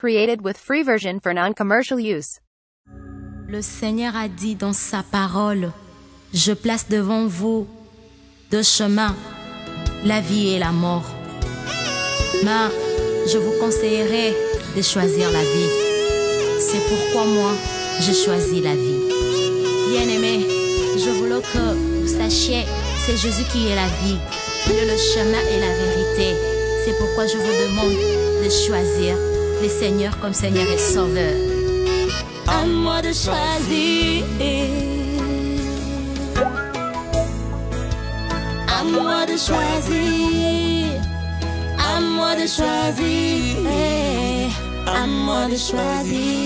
created with free version for non-commercial use. Le Seigneur a dit dans sa parole, je place devant vous deux chemins, la vie et la mort. Mais je vous conseillerais de choisir la vie. C'est pourquoi moi, j'ai choisi la vie. Bien-aimés, je voulais que vous sachiez, c'est Jésus qui est la vie. Il est le chemin et la vérité. C'est pourquoi je vous demande de choisir le Seigneur comme Seigneur et Sauveur. À moi de choisir. À moi de choisir. À moi de choisir. À moi de choisir.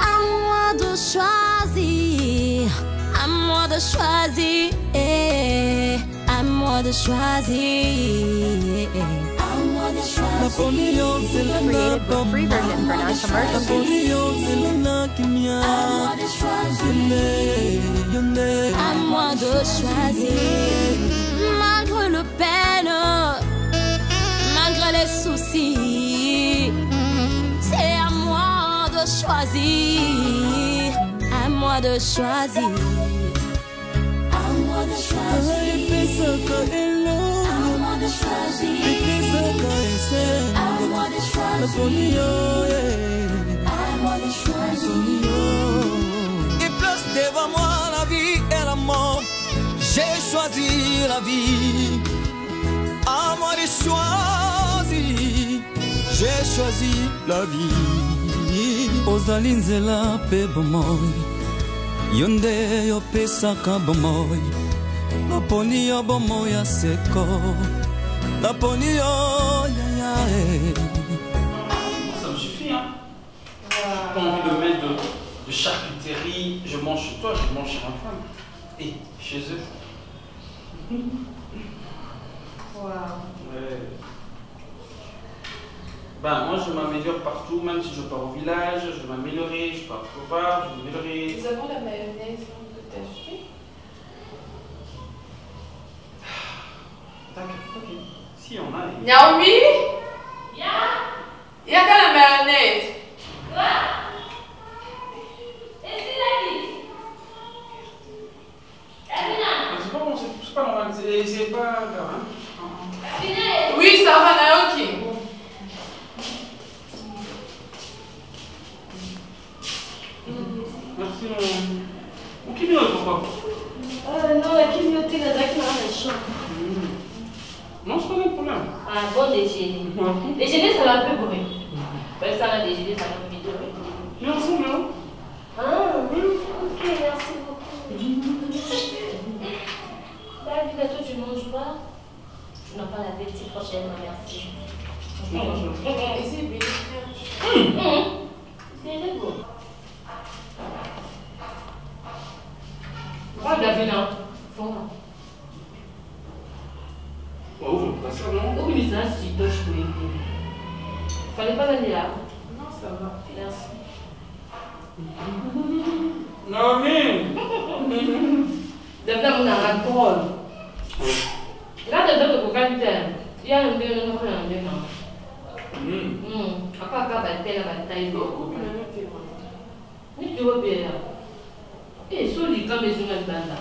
À moi de choisir. À moi de choisir. À moi de choisir. Created with free version for non-commercial use. À moi de choisir. Malgré le peine, malgré les soucis, c'est à moi de choisir. À moi de choisir. À moi de choisir. Il place devant moi la vie et la mort. J'ai choisi la vie. À moi de choisir. J'ai choisi la vie. Ozali nzela pe bomoy. Yonde yo pesaka bomoy. Laponi yo bomoy ya seko. Laponi yo ya. Ça me suffit, hein. J'ai pas envie de mettre de charcuterie. Je mange chez toi, je mange chez ma femme. Et chez eux. Wow. Ouais. Ben, moi je m'améliore partout, même si je pars au village, je vais m'améliorer, je pars au bar, je vais m'améliorer. Nous avons la mayonnaise que tu as achetée. D'accord, ok. Si on a. Naomi? Il y a quand la mayonnaise. Quoi? Est-ce qu'il a dit? C'est pas bon, c'est pas normal, c'est pas grave. Hein. Oui, ça va, Naoki. Merci, mon kimio, papa. Non, la kimioté, la date là, elle chante. Non, c'est pas un problème. Ah, bon déjeuner. Déjeuner, ça va un peu brûler. Ben, ça va déjeuner, ça va vite. Merci, non? Ah, ok, merci beaucoup. David, toi, tu manges pas? Tu n'as pas l'appétit prochainement, merci. Et c'est bien. C'est beau. Oh, David, non. Oh, pas ça, non? Oui, mais ça, si toi, je peux aider. Fallait pas venir là. Non, ça va. Merci. Non, mais. David, on a un drôle. Là, dedans, tu peux pas dire. Il y a un bien, on a un bien. Apa bataille la bataille ni tu vois bien et sur les camps maison de banda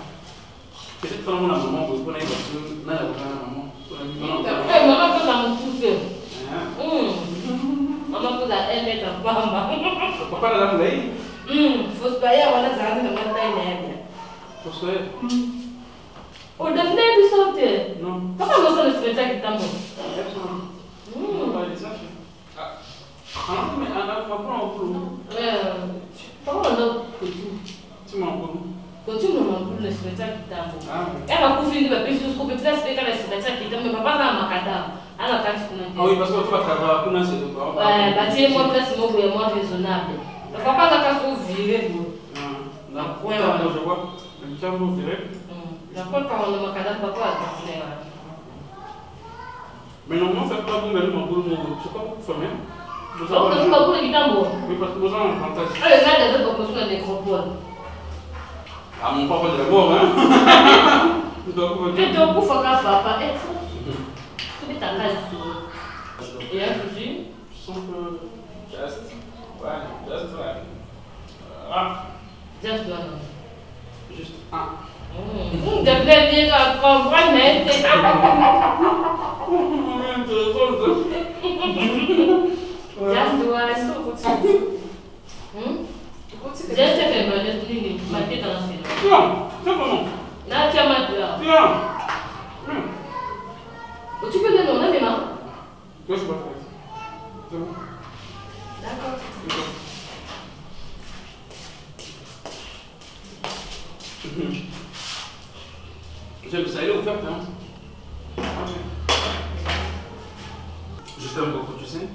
peut-être que maman pour aller parce que na la maman eh maman peut ça me pousser maman peut ça elle met en bamba papa la lay faut se payer on a ça dans la taille bien pour ça au devenir du sortir non papa non ça le spectacle qui t'amène on va aller ça ah, mais on a pas un peu. Pourquoi on a tu m'en peux. Quand tu me le spectacle qui t'amène. Ah, Elle va couper le papier jusqu'au petit spectacle le spectacle qui t'amène. Papa va à Makata. Elle a pas de ah oui, parce que tu vas travailler pour nous, c'est de quoi. Ouais, bâtir-moi place moins raisonnable. Le papa va pas se virer. Non, je vois. Le tien vous verrez. D'accord, quand on a Makata, papa a continué. Mais normalement, ça pas bon, mais nous, on c'est pas beaucoup fait même. Donc, tu vas vous le guitambo. Oui, parce que vous avez un avantage. Ah, le gars de l'autre personne a des nécropole. Ah, mon papa de la mort, hein. Tu dois vous Tu dois vous faire papa. Tu ta case. Il y a un souci? Simple. Just. Ouais, just one. Ah. Just one. Juste un. Je voulais dire comprendre, mais c'est pas. Just one. Est-ce qu'on continue? J'ai fait ma destinée, ma tête dans la scène. Non, c'est bon. Là, tu as ma douleur. Tiens. Tu peux le nommer, maman? Toi, je peux pas. C'est bon. D'accord. J'aime ça, elle est ouverte, hein? Je t'aime beaucoup, tu sais.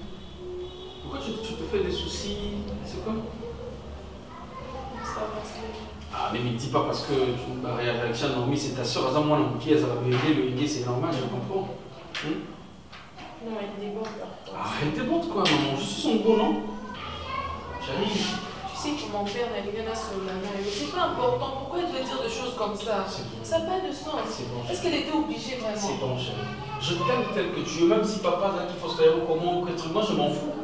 Pourquoi tu te fais des soucis? C'est quoi? Ça va, c'est... Ah, mais me dis pas parce que tu m'as réaction normale, c'est ta soeur. Par exemple, moi, non, qui est à la BD, le Indé, c'est normal, je comprends. Non, elle déborde là. Ah, elle déborde quoi, maman? Je suis son beau, non? J'arrive. Tu sais que mon père n'a rien à sur la main. Mais c'est pas important. Pourquoi elle doit dire des choses comme ça? Ça n'a pas de sens. C'est bon. Est-ce qu'elle était obligée vraiment? C'est bon, chérie. Je t'aime tel que tu es, même si papa a qu'il faut se faire comment ou quelque chose, moi je m'en fous.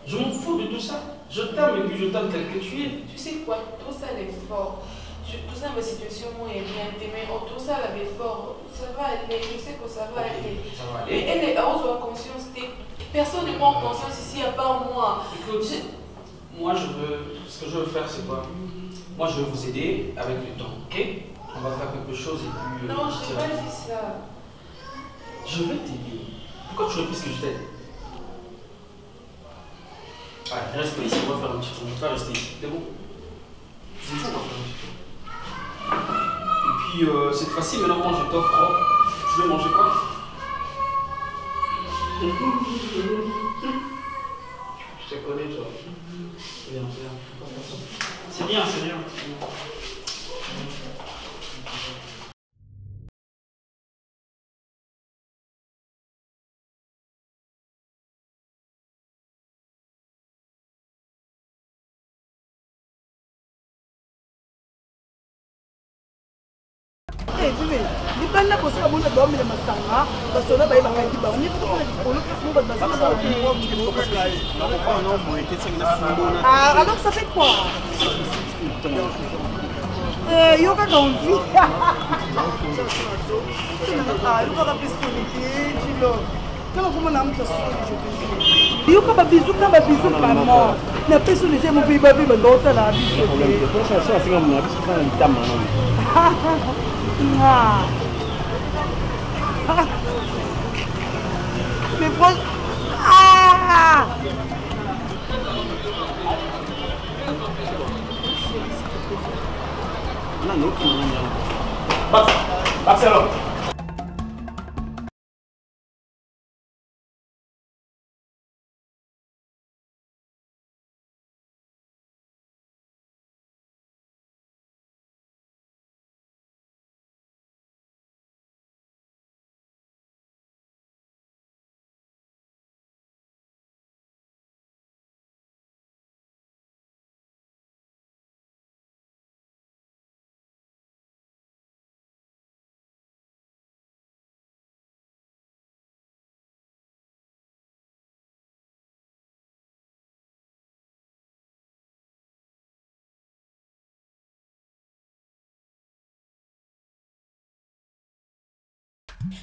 Je m'en fous de tout ça. Je t'aime et puis je t'aime tel que tu es. Tu sais quoi? Tout ça, elle est forte. Tout ça, ma situation, moi, est bien. Mais tout ça, elle est forte. Ça va aller. Je sais que ça va aller. Ça va Et aller. elle est hors de conscience. Personne ne prend conscience ici à part moi. Écoute, moi je veux. Ce que je veux faire, c'est quoi? Moi je veux vous aider avec le temps, ok? On va faire quelque chose et puis. Non, je n'ai pas dit ça. Je vais t'aider. Pourquoi tu refuses que je t'aide? Allez, reste ici, on va faire un petit tour. On va rester ici, c'est bon? C'est bon, on va faire un petit tour. Et puis, cette fois-ci, maintenant, moi, je t'offre. Tu veux manger quoi? Je te connais, toi. Viens, viens. C'est bien, c'est bien. libanda kosoka bona baomela masanga basoda bayebakaki bango nifaa likolo alors ça fait quoi yo kaka onvi yokaka pistonitilo kaka komona moto yoka babizu ka babizu vraiment napesi deja mopeyi babe bandokotala biso mais franchement Barcelone.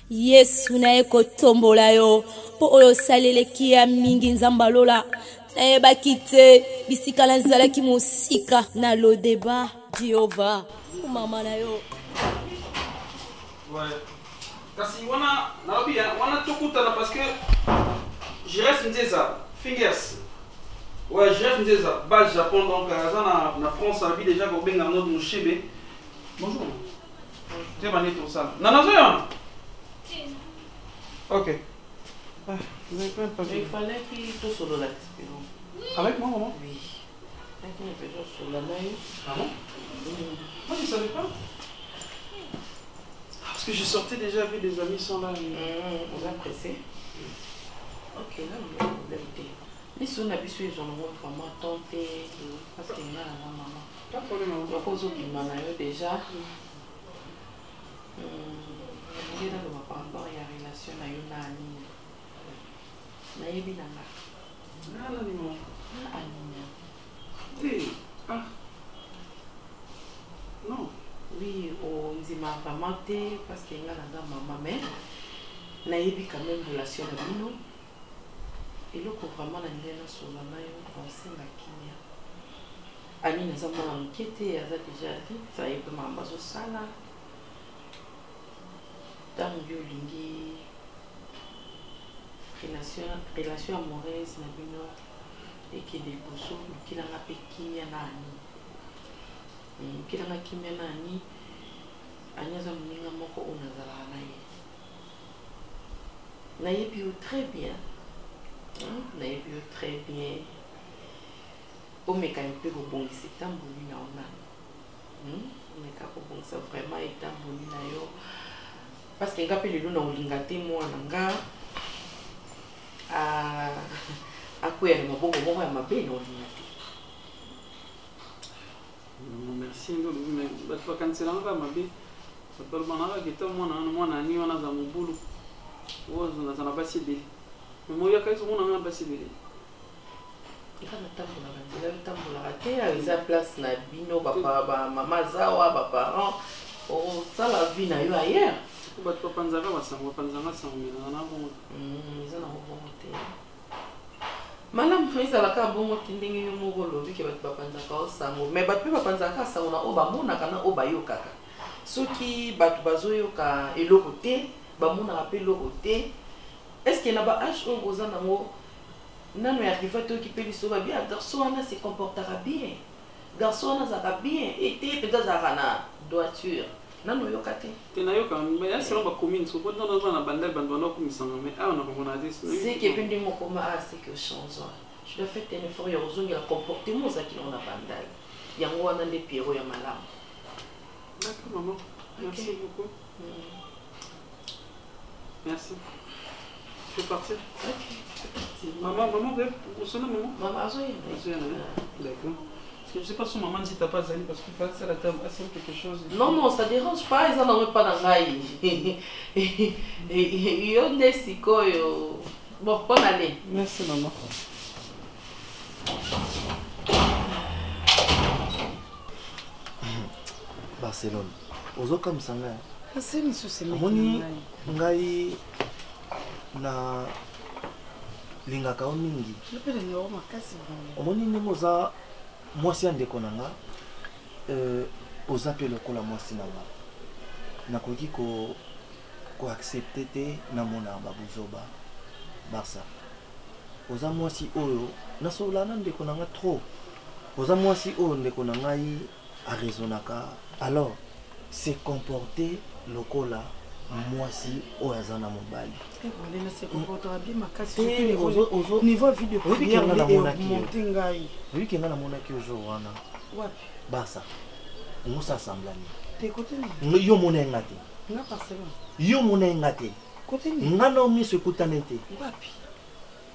Yesu naye kotombola yo po oyo saleleki ya mingi nzamba lola nayebaki te bisika nazalaki mosika na lodeba Jehova mama na yo. Ouais. Kasi wana tokutana parce que je reste Nzeza Fingers. Ouais, je reste Nzeza base Japon donc na France on vit déjà ko benga notre mouchebe. Bonjour. Tu es mané tout ça. Nanazoya. Ok. Ah, vous avez pas de papier. Il fallait qu'il tout sur la Avec moi, maman? Oui. Avec une personne sur la main. Ah bon? Moi, je ne savais pas. Parce que je sortais déjà avec des amis sans là. On a pressé. Ok, là, on va vous inviter. Les sons habitués, ils ont vraiment tenté. Parce qu'il y a la maman. Pas de problème, maman. Donc, aux autres, ils m'en ont déjà. Il y a une relation à une nayebi na nga. Non. Oui, on dit ma maman parce que nga na maman mais nayebi quand même relation na bino. Et le vraiment na ndena solo na yo ensemble kimia. Ani na zama enquête aza déjà dit ça y est mamba zo sala. Dans yo lingi relation amoureuse na bino et que des bosso qui na pe kimia na ani. Qui na kimia na ani anyaza muninga moko onazala na ye. Nayebi très bien. Nayebi très bien. O mécanique au bon c'est tamboli na ona. Meka ko bon ça vraiment est tamboli na yo. Parce que ngapeli lo na olinga te mwana nga akuya na mabongo moko ya mabe na olinga te. Merci mais ba cancela nga mabe. Ça peut banana que tout mwana ni wana za mubulu. Ozo na sana basi be. Moya kai so mwana basi be. Ikana tambola te a place na bino ba mama zawa ba parents o ça la vie na yo ailleurs. Ba panzanga panzanga sango na bongo. Ils en ont bongo te. Malam fisa la ka bongo tindingi yo moko lobi ke ba panzanga o sango mais ba pe ba panzanga sango na o ba mona kana o ba yo kaka. Soki batu bazoyoka eloko te bamona ape eloko te. Est-ce qu'il y a un H au goza nango nano ya kifato ki pe biso ba bien garçon wana se comportera bien. Garçon wana zaka bien et peut-être zaka na droiture. Nano yokate. Tena yoka mais selon ba commune so bon dans na bandel bandona ko misanga mais on a comme on a dit c'est que pendi mo koma c'est que change. Je dois faire un effort ya ozongi la comportement za ki na bandal. Yango wana nde Pierrot ya malamu. D'accord maman. Merci beaucoup. Merci. Je vais partir. Ok. Maman, vous sonnez maman? Maman, d'accord. Je ne sais pas si maman dit t'as pas Zali parce qu'il faut faire la table, c'est quelque chose. Non, ça dérange pas, ils n'en ont pas dans l'ail. Il y a des psychos. Bon, bonne année. Merci maman. Barcelone. Ozo comme ça là. C'est une société. Moni ngai na lingaka mingi. Omoni ningoza mwasi andeko nanga oza pe lokola mwasi nanga. Nakoki ko accepter te na mona babuzoba Barça. Oza mwasi oyo nasolana ndeko nanga trop. Oza mwasi oyo ndeko nanga yi a raisonnaka. Alors se comporter lokola mwasi oyo aza na mobali. Voilà, se comportera bien makasi niveau vidéo prière na monter ngai. Oui que na monaki aujourd'hui wana. Wapi? Basa. On s'assemblani. Te côté ni. Yo mona ngati. Nga Barcelone. Yo mona ngati. Côté ni. Nga no mi se kutanete. Wapi?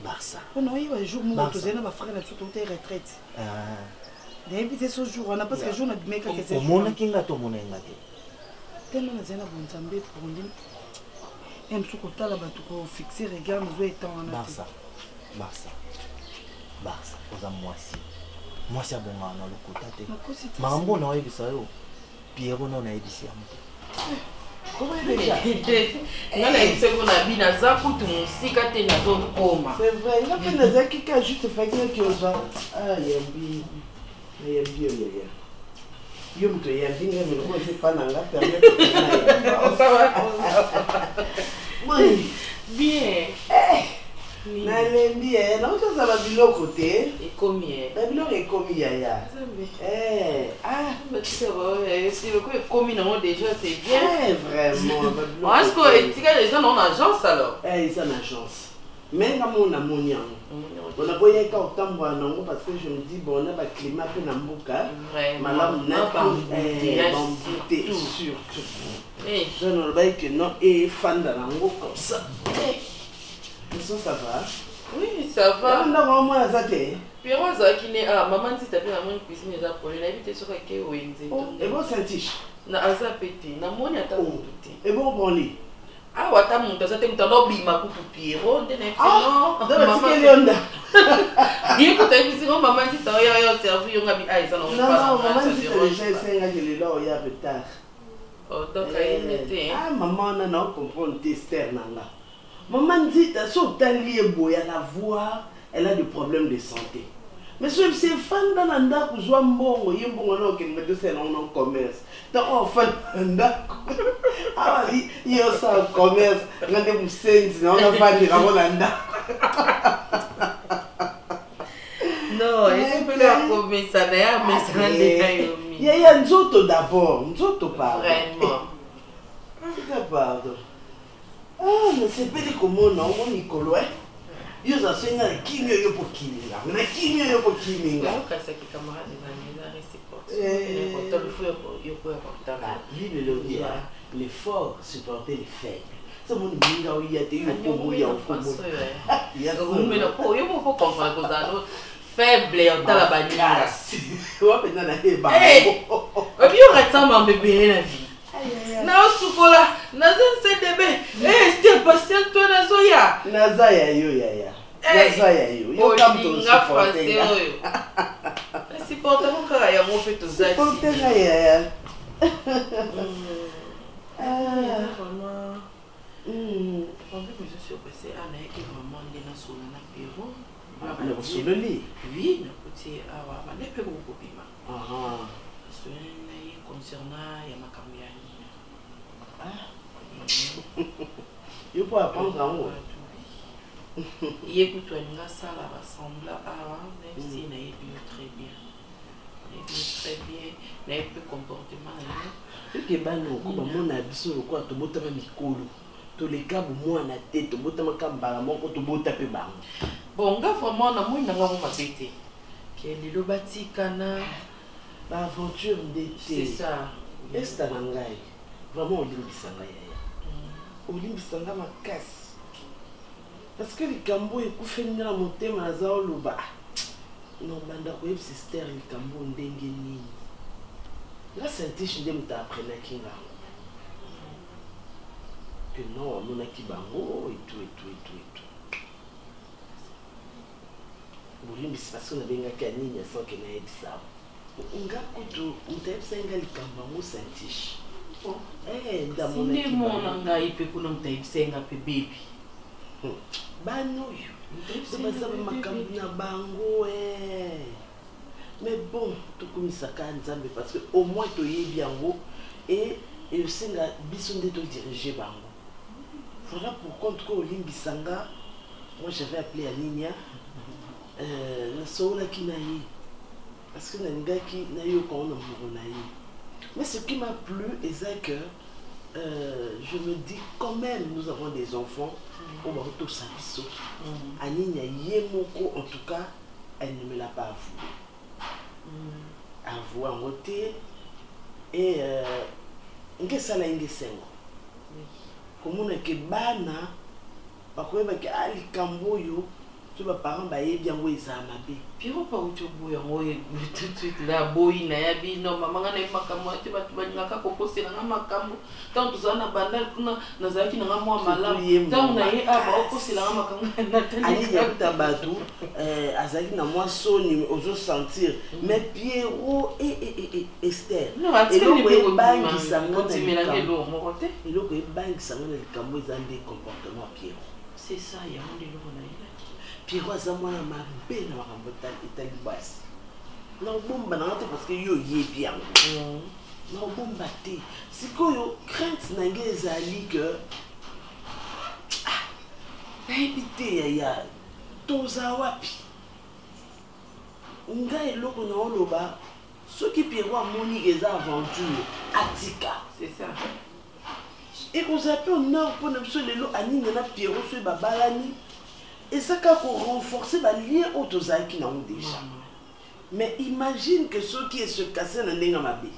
Barça. On a eu un jour où on faisait ma frère na tout retraite. D'inviter ce jour on a parce que jour na bimeka que c'est. O mona kinga to mona ngati. Tellement na zena bonzambe pour lui. Même sous côté là bas tout fixer regard nous étant en Barça. Barça. Barça. Oza mwasi. Mwasi abonga na lokota te. Mambo na oyebi sayo. Pierrot na oyebi amuto. Comment il est? Non, mais c'est qu'on a bien à ça pour tout le monde. Si quand tu es dans ton coma. C'est vrai. Il a fait des acquis qui a juste fait quelque chose. Ah, il y a bien. Il y a bien, il y a. Yo mtu ya vinga mimi je pas nanga permettre. Ça va. Oui, bien. Na lendi na uto za biloko te. Et combien? Ba biloko e komi ya. Mais tu sais c'est le coup est commis non déjà c'est bien. Vraiment. Est-ce que tu as les gens en agence alors? Ils en agence. Mais comme on a mon yang. On a boyé quand on non parce que je me dis bon on a le climat peu na mbuka. Madame n'a pas embouté surtout. Je ne sais que non et fan de l'ango comme ça. Ça va? Oui, ça va. On a vraiment ça te. Pierrot qui n'est ah maman dit t'as bien la même cuisine déjà pour les invités sur que Wendy. Et bon sentiche. Na aza pété, na moni ata pété. Et bon lit. Ah, wata muta sa te muta no bima kutu Pierrot de ne non maman Léonda bien que tu dis non maman dit toi yo servi yo ngabi ai ça non maman dit je sais nga je le là ya retard oh donc elle était ah maman na non comprendre tester nanga maman dit so tali boya la voix elle a des problèmes de santé mais si c'est fan dans nanda kuzwa mbongo yimbongo no ke me de non commerce donc on fait nanda ah il ça commerce ngande musenzi na ona fandi rabolanda non est-ce que la commerce ça d'ailleurs mais ça ndé il y a nzoto d'abord nzoto pas vraiment c'est pardon ah mais c'est pas comment non mon Nicolo yo za senga kimyo yo pokiminga na kimyo yo pokiminga kasa ki camarade na réciproque quand on le fait yo peut apporter lui le dit les forts supporter les faibles ça mon minga o ya te yo pomo ya pomo ya ko me no po yo mo comprendre ko za no faible on tala baninga wa pena na e ba o bi yo ratama mbebele na vie na sukola na CDB c'était patient toi na zoya naza ya yo naza ya yo yo kam to supporter supporter mon cara ya mo fait tout ça supporter ya vraiment on veut que je suis passé à la qui vraiment na solo na bureau na solo li oui na côté awa ba ne pe ko kopima so na concernant ya makambo ya il faut apprendre en haut. Il écoute une salle à rassembler même si il est très bien. Il est très bien, il est peu comportement. Ce qui est bon, comme mon abisso, quoi, tu bottes ma micolo. Tous les cas, moi, na tête, tu bottes ma cambara, mon tu bottes peu bang. Bon, gars, vraiment, na moi, n'a pas ma bête. Qui est le bâti cana. L'aventure d'été. C'est ça. Est-ce que tu vraiment olimbisanga yaya olimbisanga makasi parce que likambo ekufeni na motema aza oloba non banda koyebisa sister likambo ndenge nini nga saintiche nde moto aprenaki ngango que non amonaki bango etu bolimbisi parce que nabengaki ya nini asanke nayebisa nga kutu moto ayebisaki nga likambo yango saintiche Sine mona ngai pe kuna mtaibisenga pe baby bano yo baza makambo na bango mais bon tokumisaka nzambe parce que au moins toyebi yango et osenga biso nde todirige bango voilà pourquoi en tout cas olimbisanga moi j'avais appelé Aninia nasololaki na ye parce que nalingaki nayoka ona moko na ye. Mais ce qui m'a plu, c'est que je me dis quand même nous avons des enfants au bateau Sabiso. Anina Yemoko, en tout cas, elle ne me l'a pas avoué. Avoué en côté et qu'est-ce que ça a comme on a que bana, parce que ali kamboyo. Tu vas parents bailler bien où ils amabe. Puis on pas où tu bouilles tout de suite là boy na yabi non maman na makambo tu vas ngaka kokosi na makambo tant tout ça na bandal kuna na zaki na mwa malamu tant na ye aba okosi la makambo na tani ali ya tabatu azaki na mwa soni ozo sentir mais Pierrot et Esther non atini pe bangi sanga na mélanger l'eau mon côté il ko bangi sanga na likambo ezande comportement Pierrot c'est ça ya monde le na Pierrot aza mwana mabe na makambo etali basi na obomba na te parce que yo yebi yango na obomba te sikoyo crainte na nge ezali que nayebi te yaya toza wapi nga eloko na oloba soki Pierrot amoni eza aventure atika c'est ça ekozala mpe honor mpona biso lelo aninga na Pierrot soki babalani et ça qu'a renforcé les liens autour qui n'ont déjà. Mais imagine que ceux qui se cassent dans les gamabé.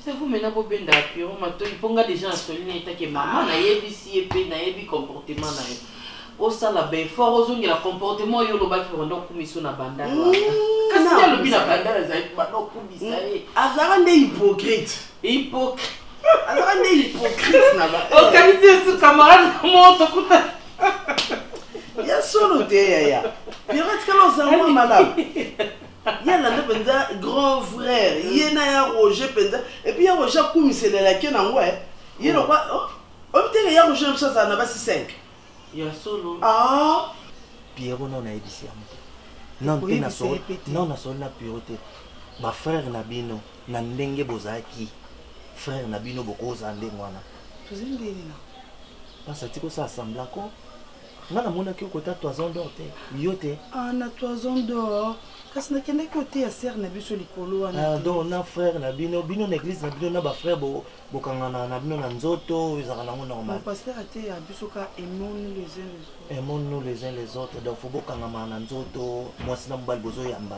C'est vous maintenant pour bien d'appuyer. Il faut que des gens soient là et que maman na yebi si épée na yebi comportement na yebi. Au ça la ben fort aux ongles le comportement yo loba qui vont donc commission na banda. Qu'est-ce que le bina banda les aïe ba donc commission. Azara n'est hypocrite. Hypocrite. Alors on est hypocrite là-bas. Organiser ce camarade mon tokuta. Ya solo te ya. Pirate kala zango malade. Ya la penza grand frère, yena ya Roger penza et puis ya Roger kumisela la ke na ngwe. Yelo kwa on te ya Roger ça na basi 5. Ya solo. Ah. Pierrot non a ebisi amote. Non te na so. Non na so na Pierrot. Ba frère na bino na ndenge bozaki. Frère na bino bokoza ndenge wana. Tuzindeli na. Pasa tiko sa assembla ko. Ngana mona ki okota 3 ans d'or te. Yote. Ah na 3 ans d'or. Kasi na kende côté ya sœur na biso likolo wana. Ah donc na frère na bino na église na bino na ba frère bokangana na bino na nzoto ezaka nango normal. Le pasteur a été à biso ka aimons-nous les uns les autres. Aimons-nous les uns les autres donc faut bokangama na nzoto mwasi na mobali bozo yamba.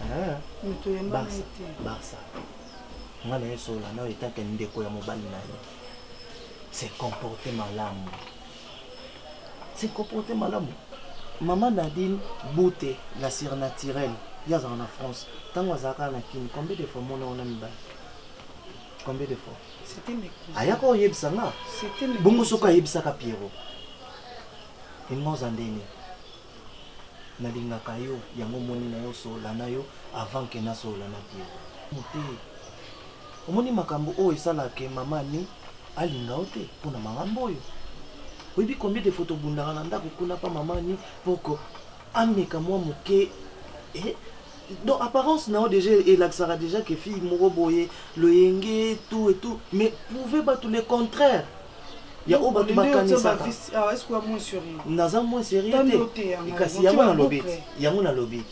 Ah. Mito yamba Barça. Barça. Ngana yeso la na etaka ndeko ya mobali na yo. C'est comporté malamu. C'est comporté malamu. Maman Nadine Bouté, la cire naturelle, il y a en France. Tant que Zaka na kin, combien de fois mon on a mis bas? Combien de fois? C'était mes cousins. Ayako yebsanga. C'était mes Bongo soka yebsaka Pierrot. Ingo zandeni. Nalingaka yo, yango moni na yo sola na yo avant que na sola na Pierrot. Moté. Omoni makambo o esala ke mama ni alinga ote pona makambo yo. Oui, combien de photos bundaranda kuna pa maman ni pour que ameka moi moké et donc apparence na déjà et l'axara déjà que fille moroboye le yenge tout et tout mais pouvez pas tous les contraires il y a au batu bakanisa ah est-ce que moi sérieux naza moins sérieux et kasi yango na lobby yango na lobby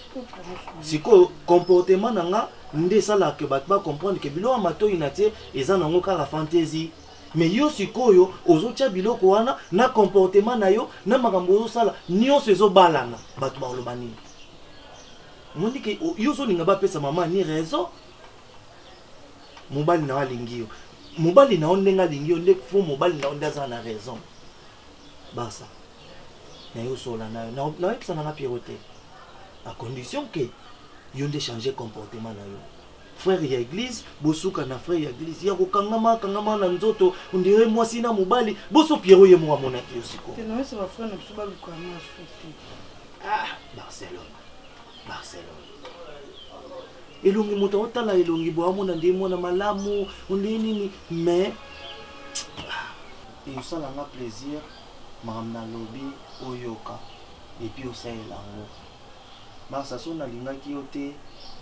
siko comportement nanga nde sala que batu ba comprendre que bilo amato inatie eza nango kala fantaisie. Mais yo sikoyo ozotia biloko wana na comportement na yo na makambo ozo sala nyonso ezo balana batu ba olobani. Mondi ke yo zo ninga ba pesa mama ni raison. Mobali na walingi yo. Mobali na ondenga lingi yo ndek fo mobali na ondaza na raison. Basa. Na yo sola na na epsa na Pierroté. À condition que yo nde changer comportement na yo. Frère ya église bosuka na frère ya église ya kokangama kangama na nzoto ondire mwasi na mobali boso Pierrot ye mwa mona ki osiko te na ça va frère na biso ba lukama souti ah Barcelone elongi moto otala elongi bo amona ndi mona malamu ondi nini mais et ça la plaisir mamna lobby oyoka et puis osayela ngo Barça so na lingaki yote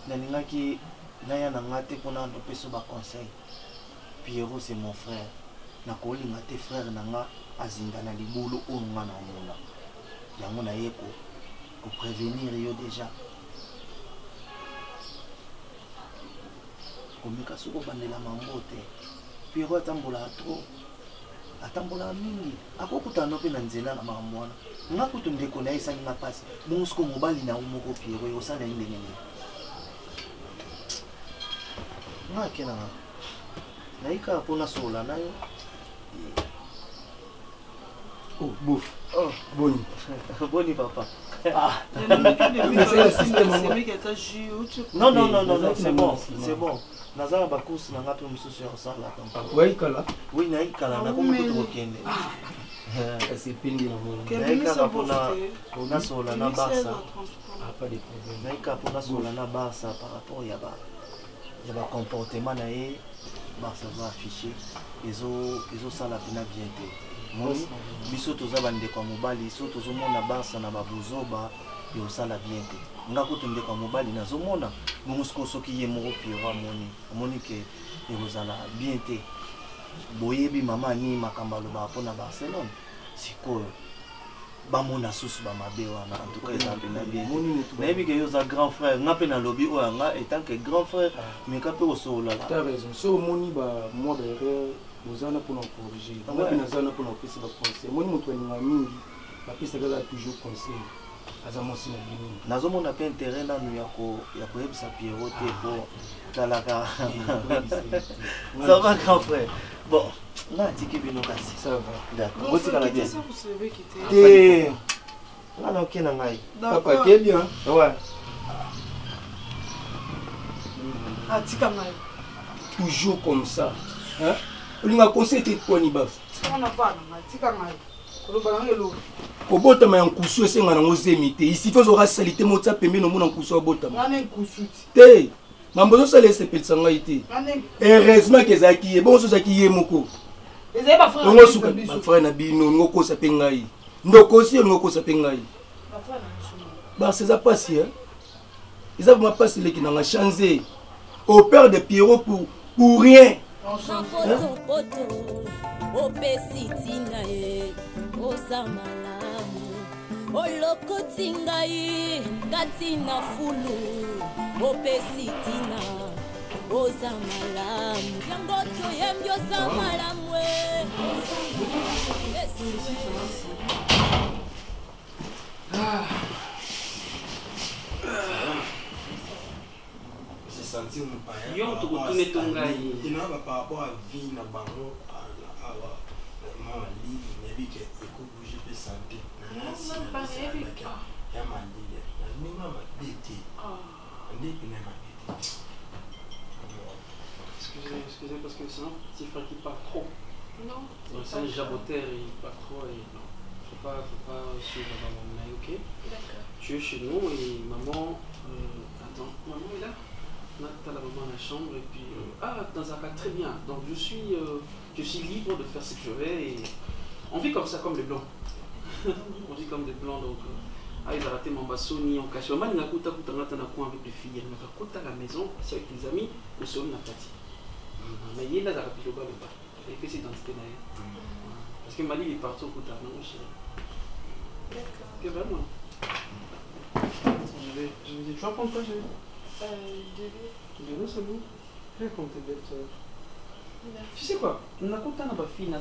na lingaki Naya nangate pona no peso ba conseil. Pierrot c'est mon frère. Na ko linga te frère nanga azinda na libulu onga na mona. Yango na yeko ko prévenir yo déjà. Komika soko bandela mambote. Pierrot atambola trop. Atambola mingi. Akokuta no pe na nzela na mamwana. Ngakutu ndeko na isa na passe. Bonsko mobali na umoko Pierrot yo sana ndenge nga kena naika pona sola nayo oh bouf oh boni boni papa ah non c'est bon nazala ba course na ngapi mususu ya sala oui kala oui naikala na komito kokende c'est pindi na mona naika pona sola na Barça ah pas de problème naika pona sola na Barça par rapport ya ba il y a un comportement là et ça va afficher ils ont ça la pena bien te moi biso toza bande kwa mobali so tozomona Barça na babuzoba yo ça la bien te ngako tunde kwa mobali na zomona bongo soki ye moko Pierrot amoni ke ezala bien te boyebi mama ni makambalo ba pona Barcelone sikoyo bamona susu ba mabe wana en tout cas exemple na bien nayebi ke yo za grand frère nga pe na lobby oyo nga étant que grand frère mais ka pe osola la t'as raison so moni ba moi derrière bozana pour nous corriger nga pe na zana pour nous pesa ba conseil moni moto ni mingi ba pesa gaza toujours conseil azamo sina bini nazomona pe intérêt na nu ya ko yebisa Pierrot te pour talaka ça va grand frère bon là tiki bino kasi ça va d'accord vous tika la bien te là na ok na ngai papa t'es bien ouais ah tika ngai toujours comme ça olinga conseil te kwani bas kobotama ya nkusu esenga nango zemi te isi fe ozwaka salite motya pembeni omona nkusu abotama te mambo ozosala esepelisa ngai te heureusement ke ezalaki ye bongo so ozalaki ye moko ongo suka bafrere na bino olingo kosa mpe ngai ndokosi olingo kosa mpe ngai bas eza pasi eza vraimen pasi eleki nanga change au père de Pierrot pour rien. Yo to kutune tonga yi. Ina ba par rapport à vie na bango à ma li ne bi ke ko bouger pe santé. Na si ya ma li ya ni mama beti. Andi ina ma beti. Excusez parce que c'est un petit frère qui parle trop. Non. C'est un jaboteur, il parle trop et non. Faut pas suivre maman, ok? D'accord. Tu es chez nous et maman attends, maman est là? T'as la maman à la chambre et puis dans un cas très bien, donc je suis libre de faire ce que je veux et on vit comme ça comme les blancs. On vit comme des blancs donc ils ont raté mon bassoni en cache. Maman n'a pas coin avec les filles, elle m'a pas à la maison, c'est avec les amis, le son n'a pas dit. Mais il est là dans la piloba le bas. Et que c'est identité là. Parce que Mali est partout au Kouta, non chérie. D'accord. Ok vraiment. Je vais dire, tu vas prendre quoi chérie? De c'est bon. Je vais compter d'être. Tu sais quoi? On a compté dans ma fille,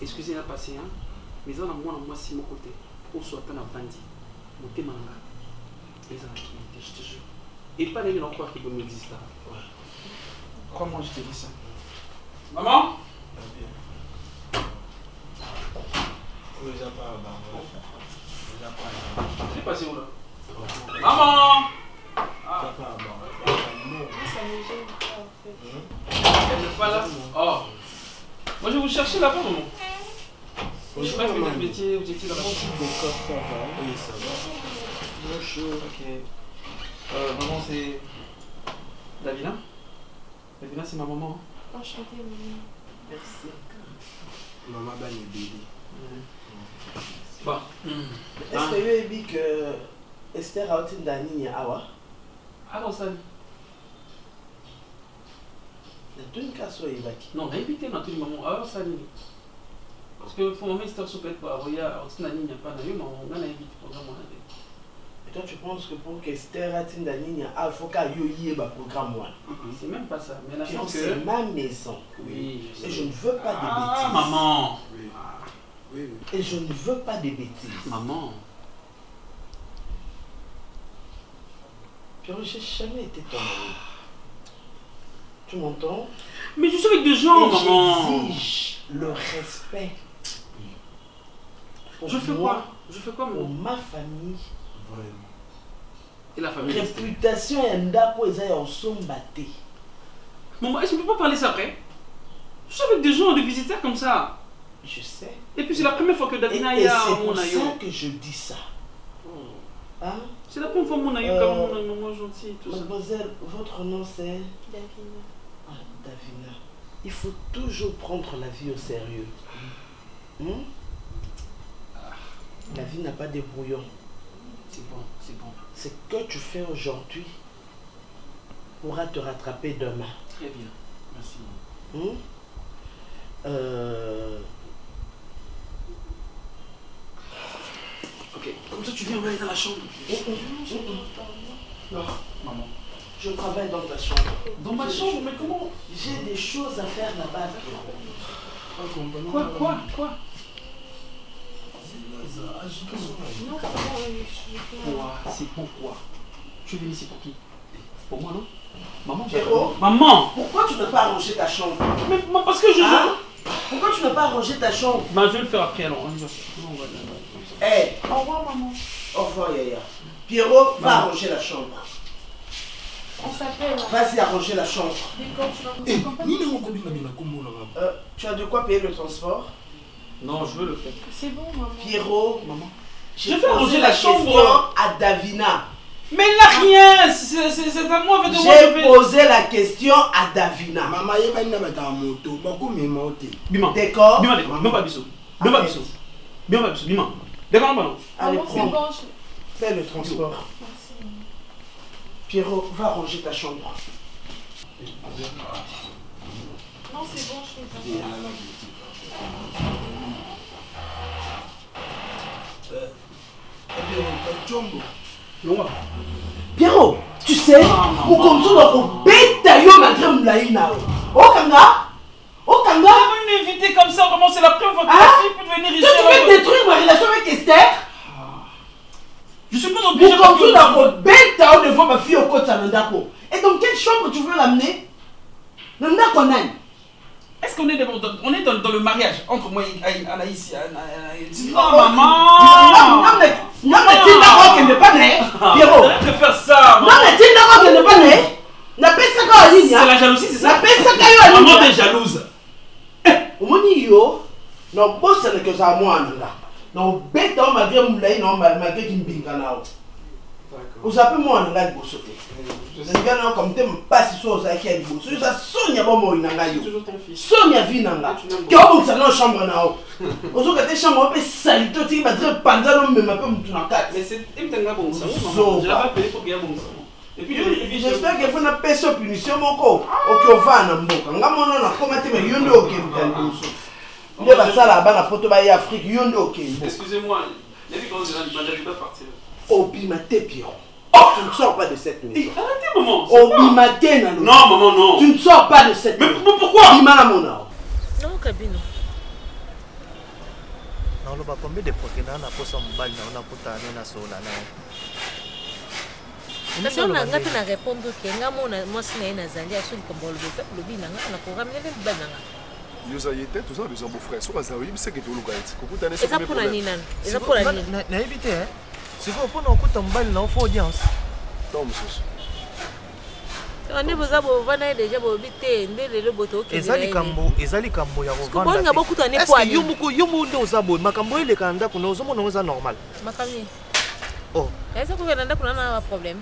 excusez la patience, mais on a moi si mon côté. Pour soit en bandi. Mon thème là. Et ça je te jure. Et pas les gens croient qu'il m'existe là. Crois-moi, je te dis ça. Maman? C'est passé où là? Maman! Elle n'est pas là? Oh! Moi je vais vous chercher là-bas, maman. Je sais pas que vous étiez là-bas. Oui, ça va. Bonjour, ok. Maman, c'est. Davina? Davina, c'est ma maman. Enchantée, maman. Merci. Maman, ben, est bébé. Bon. Est-ce que tu as dit que Esther a été dans la awa? Alors, ça. Non, répétez dans tout le moment. Alors, ça. Parce que pour moi, Esther ne peut pas. Il n'y a pas de mais on a invité pour programme. Et toi, tu penses que pour qu'Esther a été dans la il faut qu'il y ait un programme? C'est même pas ça. Mais c'est ma maison. Oui. Et je ne veux pas de bêtises. Ah, maman. Oui. Et je ne veux pas de bêtises. Maman. Puis j'ai jamais été ton ami. Tu m'entends? Mais je suis avec des gens, maman. J'exige le respect. Je fais quoi? Je fais quoi, maman? Pour ma famille. Vraiment. Et la famille? Réputation et ndako ezaya osombaté. Maman, est-ce que tu peux pas parler ça après? Je suis avec des gens, des visiteurs comme ça. Je sais. Et puis c'est la première fois que Davina y a mon aïe. C'est pour ça que je dis ça. Hein? C'est la première fois que mon aïe comme mon maman gentil. Mademoiselle, votre nom c'est? Davina. Ah, Davina. Il faut toujours prendre la vie au sérieux. La vie n'a pas de brouillon. C'est bon, c'est bon. Ce que tu fais aujourd'hui pourra te rattraper demain. Très bien. Merci. Ok, comme ça tu viens, on va aller dans la chambre. Non, maman. Je travaille dans ta chambre. Dans ma chambre? Mais comment? J'ai des choses à faire là-bas. Quoi? C'est pourquoi? Tu es venu ici pour qui? Pour moi, non? Maman, maman! Pourquoi tu n'as pas arrangé ta chambre? Mais parce que je... Pourquoi tu n'as pas arrangé ta chambre? Bah, je vais le faire après alors. Au revoir, maman. Au revoir, Yaya. Pierrot, va arranger la chambre. On s'appelle. Vas-y arranger la chambre. Tu as de quoi payer le transport? Non, je veux le faire. C'est bon, maman. Pierrot, maman. Je vais arranger la chambre à Davina. Mais là, rien. C'est à moi. J'ai posé la question à Davina. Maman, il y a une moto. Bima. D'accord. Bima, même pas bisou. Même pas bisou. Bima, bisou. Bima. D'accord, non? Allez, C'est bon. Fais le transport. Merci. Pierrot, va ranger ta chambre. Non, c'est bon, je fais Pierrot, tu sais, on continue à bêta yo na grande laïna. Okanga? Okanga? Vous m'invitez comme ça, vraiment, c'est la première fois que la fille peut venir ici. Tu veux détruire ma relation avec Esther? Je suis pas obligé de continuer à bêta devant ma fille au côté de Nandako. Et dans quelle chambre tu veux l'amener? Nandako Nan. Est-ce qu'on est dans le mariage entre moi et Anaïs? Non, maman! Non, mais tu n'as qu'elle n'est pas née. Pierrot! Arrête de faire ça! Non, mais tu n'as qu'elle n'est pas née. La paix, c'est quoi, Aline? C'est la jalousie, c'est ça? La paix, c'est quoi, maman, t'es jalouse. Au moment où non, boss, c'est que ça, moi, non, bête, on m'a dit, non, malgré qu'il me binga là. Vous appelez moi, on a dit, boss, c'est un gars comme tu me passes sur ça, qui a dit, boss, ça Sonia, bon, il n'a pas eu. Sonia, vie, n'a pas eu. Qui a bon, ça, dans chambre, là. Aux autres, des chambres, on peut salir, tout, il va être pendant, on me m'a pas mis dans la carte. Mais c'est un peu bon, ça. Je l'ai pas payé pour qu'il y ait bon, ça. Et puis, j'espère qu'il faut une personne punition, mon corps. Ok, on va en Amboka. On a commenté, mais il y a un ok. Il y a ça là-bas, la photo de l'Afrique, il y a un ok. Excusez-moi, les filles, quand vous n'allez pas partir. Obimaté, Pierrot. Tu ne sors pas de cette maison. Arrêtez, maman. Obimaté, non. Non, maman, non. Tu ne sors pas de cette maison. Mais pourquoi? Bimala, mon âme. Non, Kabino. Non, le combien de fois que nous avons posé un bal, nous avons posé un sola. Kasi on a ngati na répondre que ngamo na mosi na nazali aso likombo lobeza lobi na ngata na programme nene bananga. Yoza yete tous ça besoin beau frère. So bazawi c'est que tu luka eti. Kokutane c'est pour la nina. C'est pour la nina. Na éviter hein. C'est pour na okuta mbali na ofo audience. Non monsieur. On est besoin de vendre déjà pour bité ndele le boto ke. Ezali kambo ya revendre. Ko bonga beaucoup tane po ani. Est-ce yumu ndo zabo makambo ile kanda kuna ozomo na oza normal. Makami. Oh. Est-ce que kanda kuna na problème?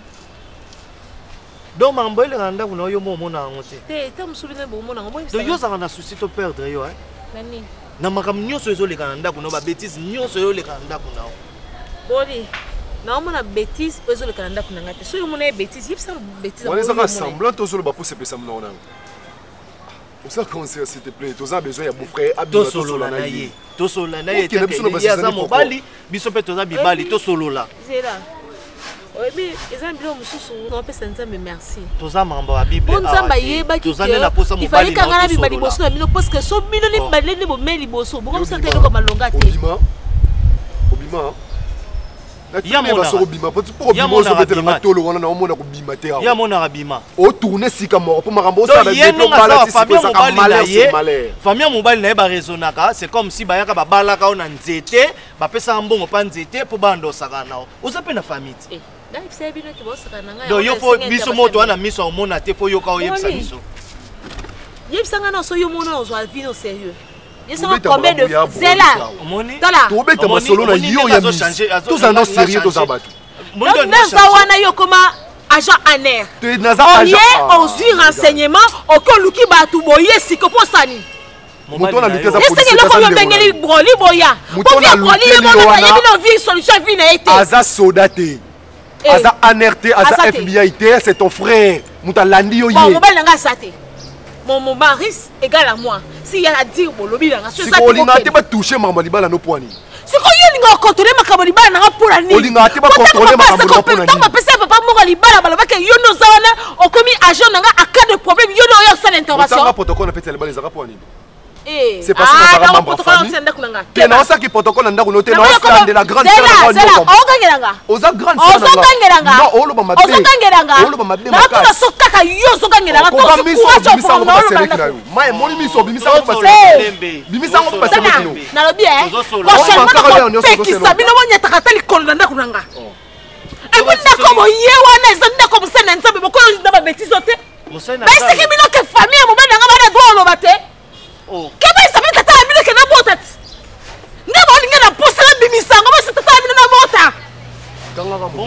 Donc mambo ile kanda kuna yo mo mona ngote. Te musubine bo mona ngombo. Donc yo za na souci to perdre yo hein. Nani? Na makambo nyonso ezo le kanda kuna ba bêtise nyonso yo le kanda kuna. Boli. Na mona bêtise ezo le kanda kuna ngate. So yo mona bêtise, yipsa bêtise. On est ça semblant to solo ba pour se pesa mona ona. On ça conseil s'il te plaît, tous a besoin ya beau frère to solo na ye. To solo na ye. Ya za mobali, biso pe toza bibali to solo la. Zera. Oui, mais ils ont bien mususu on peut sentir mais merci. Toza mambo ya Bible. On samba yeba ki. Il fallait kangana bibali boso na bino parce que so bino ni balene bo meli boso. Bo comme ça que ko malonga te. Obima. Ya mona so obima pour obima so betela matolo wana na omona ko bima te. Ya mona rabima. O tourner sika moko pour makambo ça ba beto bala ti sika ka malheur. Famille mobile na ba raisonnaka, c'est comme si ba yaka ba balaka ona nzete, ba pesa mbongo pa nzete pour bando saka nao. Oza pe na famille. Donc, il faut miso moto na miso au mona te faut yoka oyebisa miso. Yebisanga na so yo mona ozwa vino sérieux. Yesanga combien de zela. Tola. To beta masolo na yo ya tous en sérieux tous abatu. Naza wana yo koma agent aner. On y est aux renseignements au luki batu boye siko posani. Moto na luteza police. Yesanga loko yo bengeli broli boya. Moto na luteza boya. Yebino vie solution vie na été. Aza soldate. Aza anerté, Aza FBI, c'est ton frère. Moutalandi yo ye. Mon mobile nanga saté. Mon mari égal à moi. Si y a à dire mon lobby nanga c'est ça. Si on n'a pas touché maman libala no poani. Si ko yo linga contrôler makambo libala nanga pour la nuit. On linga te pas contrôler makambo pour la nuit. Papa pesa papa mo libala bala ke yo no zawana o komi agent nanga a cas de problème yo no yo ça l'intervention. Ça protocole fait libala les poani. C'est parce que ça va pas famille. Tu n'as pas qui protocole nda kunote na stand de la grande sœur de Noko. Okangelanga. Oza grande sœur. Okangelanga. Non, olo ba mabe. Okangelanga. Olo ba mabe. Na to sokaka yo zokangelanga to sikuwa cho pour no. Mai moni miso bimisa ko passer. Bimisa ko passer no. Na lobi prochainement ko peki sabino monya takata likolo nda kunanga. ndako moye wana eza ndako mosala nzambe bokoyo na babetize te baiseki bino ke famille ya mobali nanga bana droit oloba te ke baisabili tata ya bino ke na bota ti nde baolinga na posela bimisango basi tata ya bino na bota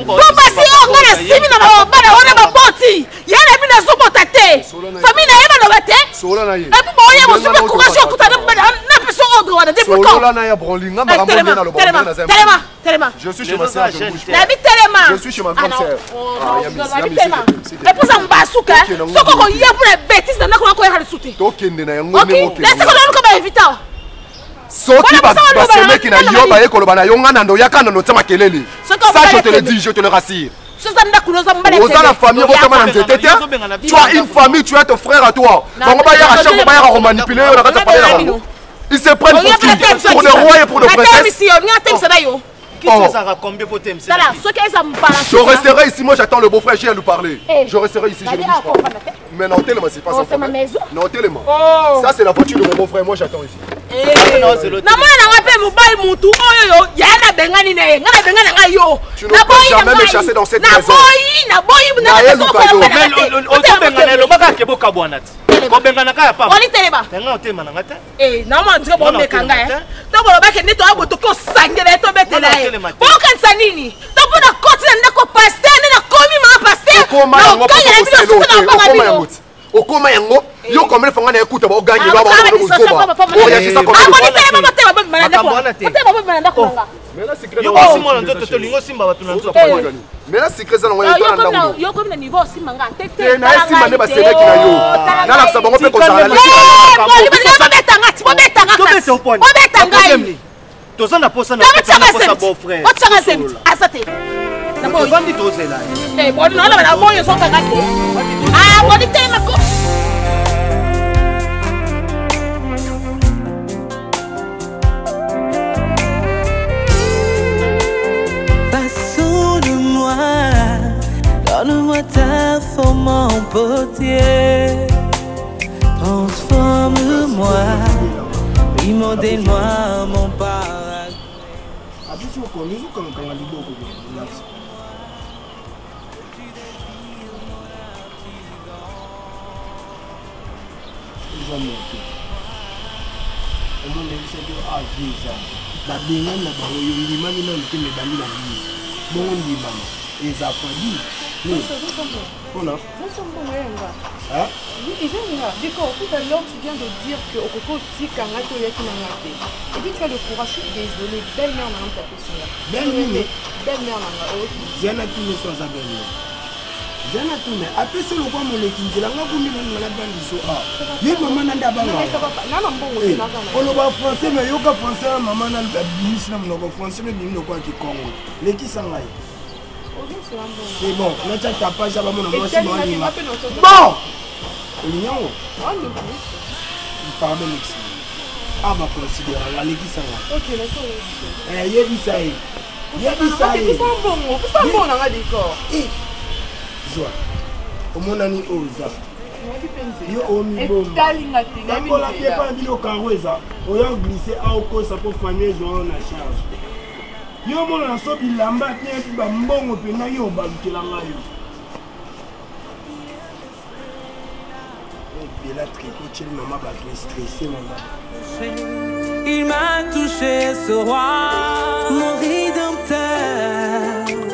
bobasi oyo nga na simi na bana wana baboti ye na bino azobota te famille na ye baloba te epi boye mosupe courage okutana na peso ordre wana depuis quand Telema. Je suis chez ma sœur, je ne bouge pas. Je suis chez ma grande sœur. Et pour ça, on va souka. Ce qu'on y a pour les bêtises, on a qu'on a sauté. Ok, laissez-moi nous éviter. Soki baseme qui na yo ba ekolo bana yo ngana ndo yakana ndo tsama kelele. Ça je te le dis, je te le rassure. Aux la famille, tu as une famille, tu as ton frère à toi. On manipuler, ils se prennent pour des rois et pour des princesses. Je resterai ici, moi j'attends le beau-frère, j'ai à lui parler. Je resterai ici, je ne bouge pas. Mais non, tellement, c'est pas ça. Non, tellement. Ça c'est la voiture de mon beau-frère, moi j'attends ici. Tu ne peux jamais me chasser dans cette maison. Okoma yango yo komele fanga na ekuta ba oganye lo ba o ya chisa ko mais là secret yo aussi moi nzoto to lingo simba batu na nzoto mais là secret za ngo yo to na yo ko na niveau simba nga te na simba ne ba sele ki na yo na la sabango pe ko sala tozana posa na posa beau frère otanga semt asate na mo vandi tozela bon no la mo yo so kanga ke ah boni tema ko donne-moi ta forme en potier, transforme-moi, oui modèle-moi mon paradis. Les affadis. On a. D'accord, tout à l'heure tu viens de dire que au coco si kangato yaki nangate. Et puis tu as le courage, je suis désolé, belle-mère n'a pas tapé sur là. Belle-mère n'a pas. Zena tout ne soit belle-mère. Zena tout mais après ce le quoi mon équipe la nga kumbi na la bande so ah. Ni maman nanda banga. Na mbongo na kama. On va français mais yoka français maman na bimis na mnoko français mais bimino kwa ki Congo. Leki sangai. C'est bon, là tu as pas ça va mon nom c'est bon. Bon. L'union. Pardon merci. Ah ma considère la leki sangai. OK, d'accord. Yebi sai. Yebi sai. Pour ça bon na d'accord. Zoa. Omona ni oza. Yo omi bomba. Etalinga tinga mi. Kola pie pa bilo kanweza. Oyo glisser a okosa pour famille zo na charge. Yo mona na so bilamba pie ba mbongo pe na yo ba lukela ngai. Et la tricoter maman ba stressé maman. Il m'a touché ce roi, mon rédempteur.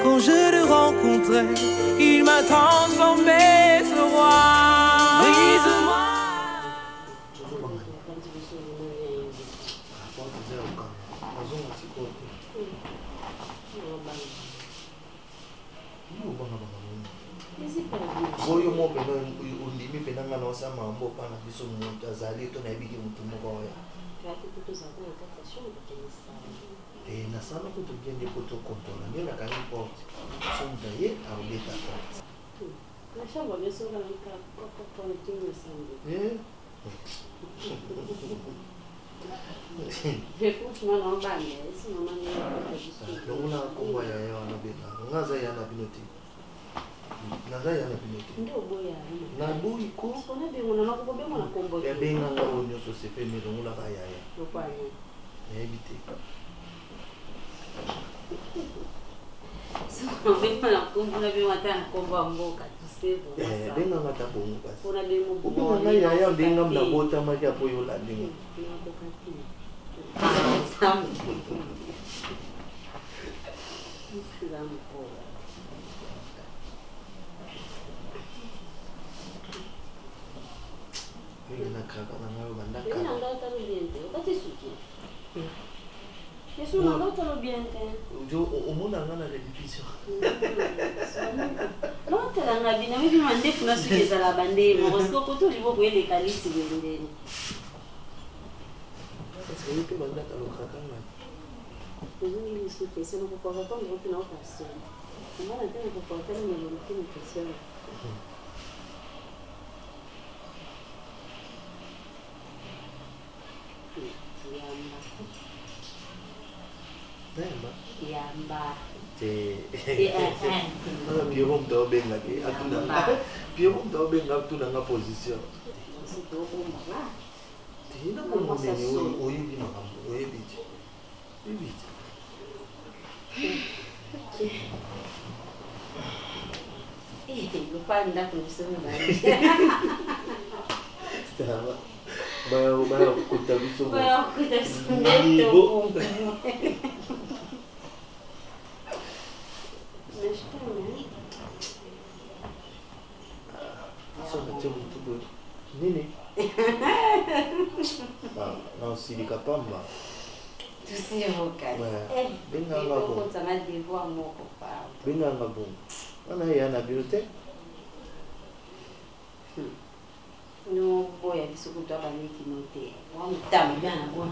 Quand je le rencontrais, il m'a transformé ce roi. Brise-moi. Oyo mo pena undimi pena ngana osama mbo pana biso muntu azali to na ebiki muntu moko ya. Et na sana ko to bien de poto contrôler mais na ka importe son d'ailleurs à l'état porte. La chambre bien sûr dans le cas pour le tout ensemble. Je franchement non pas mais si maman est donc on a combat ya na beta ngaza ya na binoti. Naza ya na binoti. Ndio boya. Na boyi ko. On a bien on a ko bien on a combo. Ya benga nga onyo so se fait mais donc on a ba ya ya. Pourquoi rien? Éviter. Benga ngata bongo basi. Ubinga yaya benga mna bota maki apo yo la ndingo. Benga kaka na ngayo banda kaka. Benga ngata lo biente, okati suki. Yesu na ngata lo biente. Jo omona ngana repetition. Non te la ngabina mi mande funa suki za la bande, mosko koto libo ko ele kalisi bendeni. Est-ce que tu peux banda kalo kaka na? Ni suki se no ko ko mo fina okaso. Mama na tena ko tena ni lo kini kesho. Yamba. Pierre do benga ke atuna. Pierre do benga atuna nga position. Tina mo mo ni oyebi makambo, oyebi. Oyebi. Lo panda kusema bali. Stava. Baya kutabiso. Baya kutabiso neto. Nini? Não se liga para mim. Tu sei o que é? Bem nga bom. Bem nga bom. Ana ya na biblioteca? No boy, isso que tu tá falando que não tem. Vamos tá me dando bom.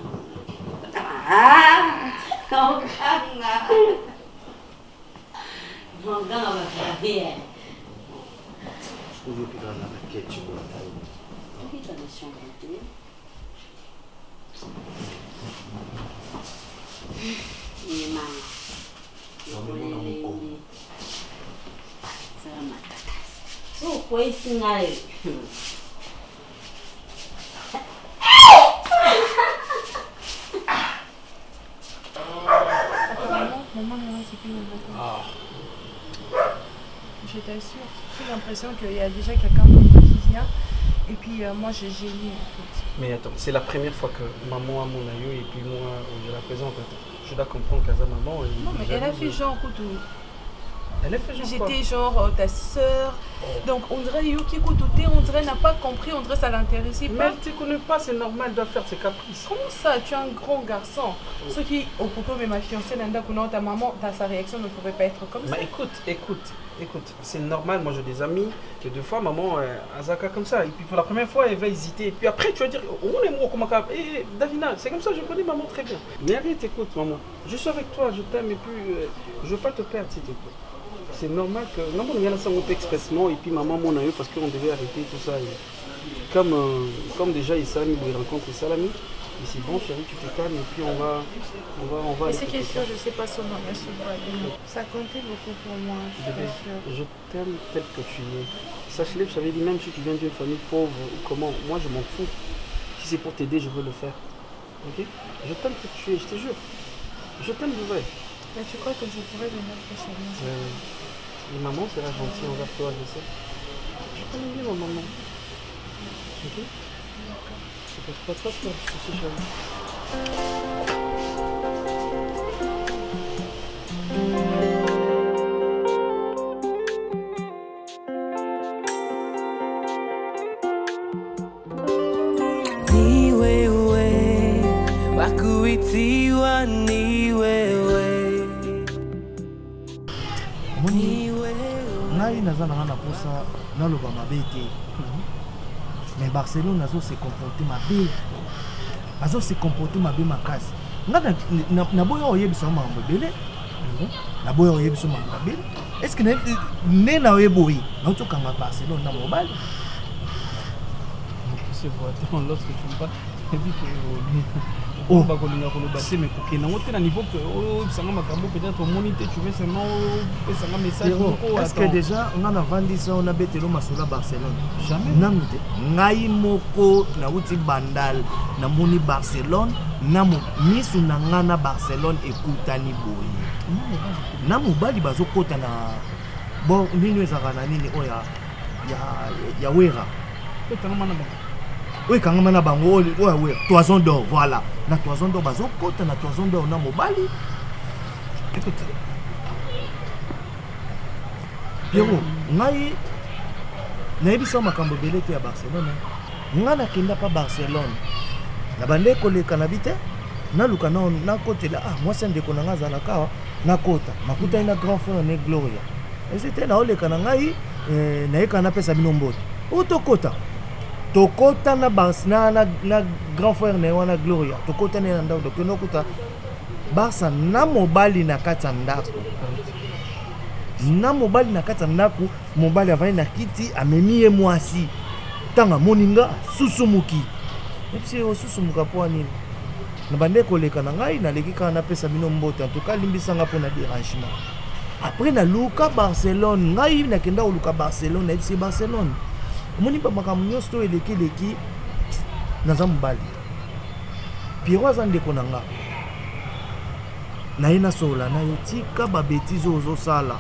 Ah! Não ganga. Não ganga vai ver. Eu vou pegar na maquete agora. O que tá deixando aqui? Minha mãe. So, foi ensinar ele. Maman, c'est plus important. Je t'assure, j'ai l'impression qu'il y a déjà quelqu'un qui vient. Et puis moi, j'ai gêné en fait. Mais attends, c'est la première fois que maman a mon aïeux et puis moi, je la présente. Je dois comprendre qu'à sa maman. Non, mais elle a fait genre tout. Elle a fait genre j'étais genre ta soeur. Donc on dirait Yuki Koutoute, on dirait n'a pas compris, on dirait ça l'intéressait pas. Mais elle ne te connaît pas, c'est normal, elle doit faire ses caprices. Comment ça? Tu es un grand garçon. Ce qui, au propos de ma fiancée, Nanda Kouna, ta maman, sa réaction ne pouvait pas être comme ça. Mais écoute, c'est normal, moi j'ai des amis que deux fois maman Azaka comme ça. Et puis pour la première fois elle va hésiter. Et puis après tu vas dire, on est moi comment ça. Eh Davina, c'est comme ça, je connais maman très bien. Mais arrête, écoute maman, je suis avec toi, je t'aime et puis je veux pas te perdre s'il te plaît. C'est normal que... Non, on vient là expressement et puis maman mon aïeux parce qu'on devait arrêter tout ça. Et comme déjà il Salami, il rencontre Salami, il dit bon chérie, tu te calmes et puis on va et c'est qui est sûr, je sais pas son nom, mais ça comptait beaucoup pour moi, je t'aime tel que tu es. Sache-le, je t'avais dit même si tu viens d'une famille pauvre ou comment, moi je m'en fous. Si c'est pour t'aider, je veux le faire. Ok? Je t'aime tel que tu es, je te jure. Je t'aime de vrai. Mais tu crois que je pourrais venir prochainement? Et maman sera gentille envers toi, je sais. Je connais bien ma maman. Ok? C'est pas toi, je suis chérie. Niwewe, wakuitiwa niwewe. Ngai naza na ngana posa naloba mabe te. Mais Barcelone nazo se comporter mabe. Azo se comporter mabe makasi. Nga na boya oyebisa mambo bele. Na boya oyebisa mambo bele. Est-ce que ne na oyeboyi na otokanga Barcelone na mobile? C'est vrai, lorsque tu me parles, tu dis que oh, mais niveau que peut-être au moniteur tu veux seulement un message. Est-ce que déjà on a vendu ça, on a bêté le Masoula Barcelone? Jamais. Namute. Ngai moko na uti bandal na moni Barcelone, namo misu na ngana Barcelone ekutani boyi. na mobali bazokota na bon nini ezaka na nini oya ya wera oui kangama na bango oya wera toison d'or voilà na toison d'or bazokota na toison d'or na mobali écoute Pierrot ngai nayebisa makambo ebele te ya Barcelone ngai nakenda pa Barcelone na bande koleka na bite naluka nakotela mwasi ndeko na ngai azalaka nakota nakutani na grand frère ne Gloria esete naoleka na ngai nayeka napesa bino mbote otokota tokota na grand frère ne wana Gloria tokota ne na ndako dokeno kuta Barça na mobali na kati ya ndako na mobali na kati ya ndako mobali avani na kiti amemi ye mwasi tanga moninga susumuki epsi osusumuka po nini na bande koleka na ngai naleki kaka napesa bino mbote en tout cas limbisanga mpona dérangement après na luka Barcelone ngai nakenda koluka Barcelone epsi Barcelone omoni pa makambo nyonso to eleki naza mobali Pierrot aza ndeko na nga naye nasola na yo tika babetize ozosala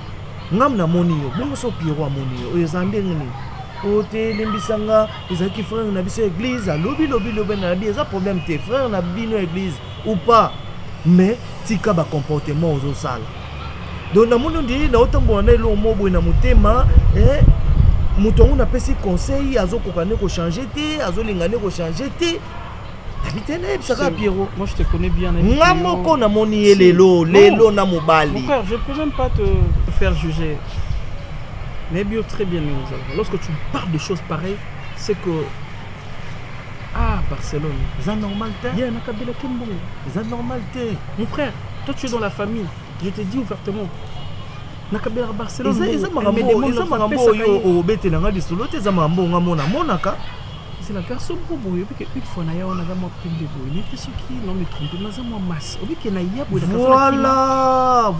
ngam na moni yo bongo so Pierrot amoni yo oyo eza ndenge nini otelembisanga ezalaki frère na biso église alobi na bi eza problème te frère na bino église ou pas mais tika ba comportement ozosala donc na moni ndi na otambola na elo mobo na motema moto ngo na pesi conseil azokokane ko changer te azolingane ko changer te Pierrot. Moi je te connais bien. Mon frère, je peux même pas te faire juger. Mais bien très bien. Lorsque tu parles de choses pareilles, c'est que Barcelone. C'est normalité. C'est normalité. Mon frère, toi tu es dans la famille. Je te dis ouvertement. Nakabela Barcelone. C'est la garçon pour vous, une fois, on a vraiment pris des bouts. Il était ce qui non me trompe, mais moi masse.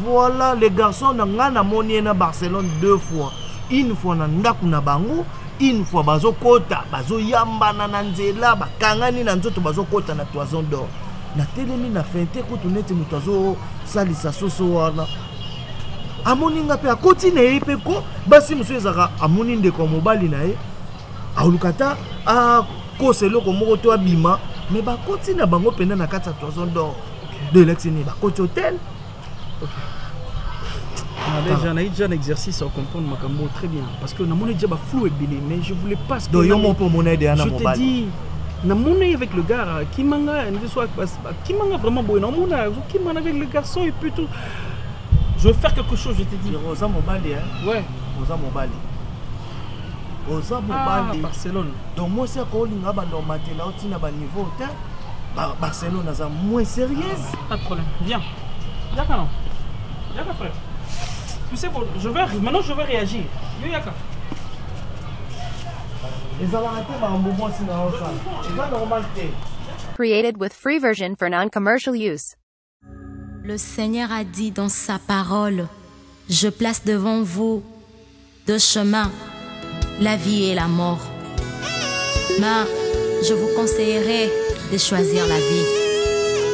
Voilà, les garçons n'ont moni na Barcelone 2 fois. Une fois na ndaku na bango, une fois bazo kota, bazo yamba na nzela, bakangani na nzoto bazo kota na toison d'or. Na telemi na fente ko tunete mutazo salisa soso wana. Amoni ngape akoti na epeko, basi muso ezaka amoni ndeko mobali na ye. Aulukata koselo komoko to abima mais bakoti na bango penda na kati ya toison d'or de l'exini bakoti hôtel. Déjà un exercice à comprendre makambo très bien parce que na mon déjà ba flou et belé mais je voulais pas que je te dis na mon avec le gars qui manga vraiment beau na mon qui manga avec le garçon et puis tout je veux faire quelque chose je te dis Rosa Mobali ouais Rosa Mobali Oza mobali Barcelone. Donc moi c'est quand on a normalement là au na ba niveau Barcelone a moins sérieuse. Pas de problème. Viens. Viens quand Viens frère. Tu sais maintenant je vais réagir. Yo yaka. Les arrêter par un moment si na ça. C'est pas normalité. Created with free version for non-commercial use. Le Seigneur a dit dans sa parole, je place devant vous 2 chemins, la vie et la mort. Mais je vous conseillerais de choisir la vie.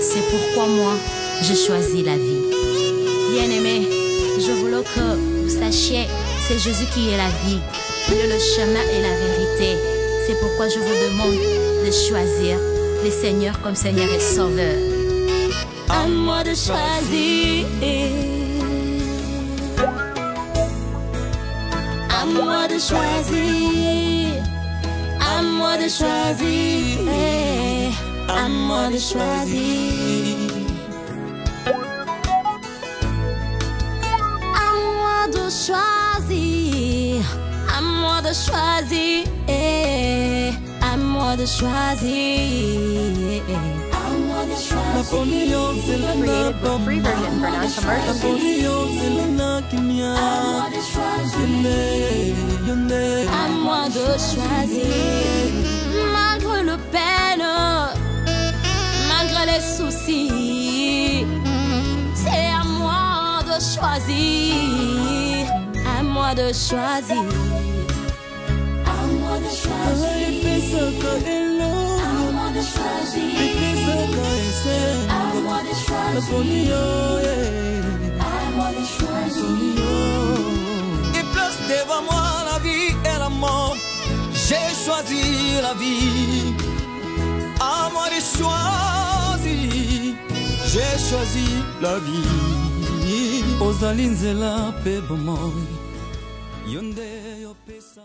C'est pourquoi moi, je choisis la vie. Bien-aimés, je voulais que vous sachiez, c'est Jésus qui est la vie, le chemin et la vérité. C'est pourquoi je vous demande de choisir le Seigneur comme Seigneur et Sauveur. À moi de choisir. À moi de choisir, à moi de choisir, à moi de choisir, à moi de choisir, à moi de choisir, à moi de choisir. Created with free version for non-commercial use. À moi de choisir, malgré le peine, malgré les soucis, c'est à moi de choisir, à moi de choisir, à moi de choisir, à moi de choisir, à moi de choisir, à moi de choisir. j'ai choisi la vie. À moi de choisir, j'ai choisi la vie. Ozali nzela pe bomoi, yonde yo pesa.